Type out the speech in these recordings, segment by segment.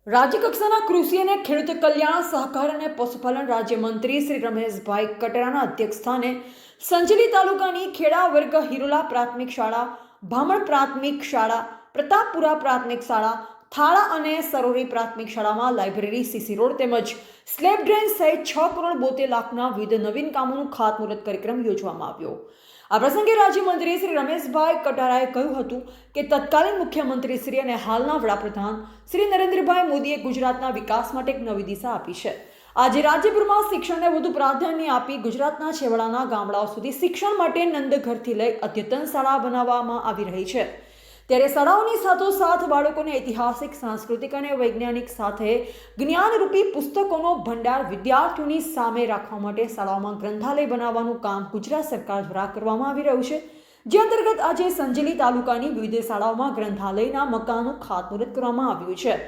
રાજ્યકક્ષાના કૃષિ અને ખેડૂત કલ્યાણ સહકાર અને પશુપાલન રાજ્યમંત્રી શ્રી રમેશભાઈ કટરાના અધ્યક્ષસ્થાને સંજેલી તાલુકાની ખેડા વર્ગ હિરોલા પ્રાથમિક શાળા, ભામણ પ્રાથમિક શાળા, પ્રતાપપુરા પ્રાથમિક શાળા, થાળા અને સરોરી પ્રાથમિક શાળામાં લાઇબ્રેરી, સીસી રોડ તેમજ સ્લેબ ડ્રેન સહિત 6,72,00,000ના વિવિધ નવીન કામોનું ખાતમુહૂર્ત કાર્યક્રમ યોજવામાં આવ્યો। આ પ્રસંગે રાજ્યમંત્રી શ્રી રમેશભાઈ કટારાએ કહ્યું હતું કે તત્કાલીન મુખ્યમંત્રી શ્રી અને હાલના વડાપ્રધાન શ્રી નરેન્દ્રભાઈ મોદીએ ગુજરાતના વિકાસ માટે એક નવી દિશા આપી છે। આજે રાજ્યભરમાં શિક્ષણને વધુ પ્રાધાન્ય આપી ગુજરાતના છેવાડાના ગામડાઓ સુધી શિક્ષણ માટે નંદઘરથી લઈ અદ્યતન શાળા બનાવવામાં આવી રહી છે। ત્યારે શાળાઓની સાથોસાથ બાળકોને ઐતિહાસિક, સાંસ્કૃતિક અને વૈજ્ઞાનિક સાથે જ્ઞાનરૂપી પુસ્તકોનો ભંડાર વિદ્યાર્થીઓની સામે રાખવા માટે શાળાઓમાં ગ્રંથાલય બનાવવાનું કામ ગુજરાત સરકાર દ્વારા કરવામાં આવી રહ્યું છે, જે અંતર્ગત આજે સંજેલી તાલુકાની વિવિધ શાળાઓમાં ગ્રંથાલયના મકાનનું ખાતમુહૂર્ત કરવામાં આવ્યું છે।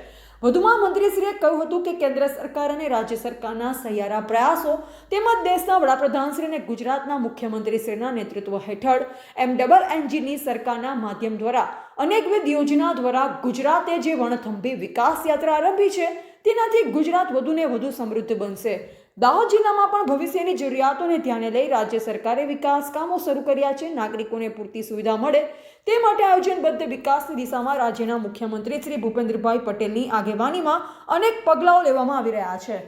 વધુમાં મંત્રીશ્રીએ કહ્યું હતું કે કેન્દ્ર સરકાર અને રાજ્ય સરકારના સહિયારા પ્રયાસો તેમજ દેશના વડાપ્રધાનશ્રી અને ગુજરાતના મુખ્યમંત્રીશ્રીના નેતૃત્વ હેઠળ MNNની સરકારના માધ્યમ દ્વારા અનેકવિધ યોજના દ્વારા ગુજરાતે જે વણથંભી વિકાસ યાત્રા આરંભી છે તેનાથી ગુજરાત વધુને વધુ સમૃદ્ધ બનશે। દાહોદ જિલ્લામાં પણ ભવિષ્યની જરૂરિયાતોને ધ્યાને લઈ રાજ્ય સરકારે વિકાસ કામો શરૂ કર્યા છે। નાગરિકોને પૂરતી સુવિધા મળે તે માટે આયોજનબદ્ધ વિકાસની દિશામાં રાજ્યના મુખ્યમંત્રી શ્રી ભૂપેન્દ્રભાઈ પટેલની આગેવાનીમાં અનેક પગલાઓ લેવામાં આવી રહ્યા છે।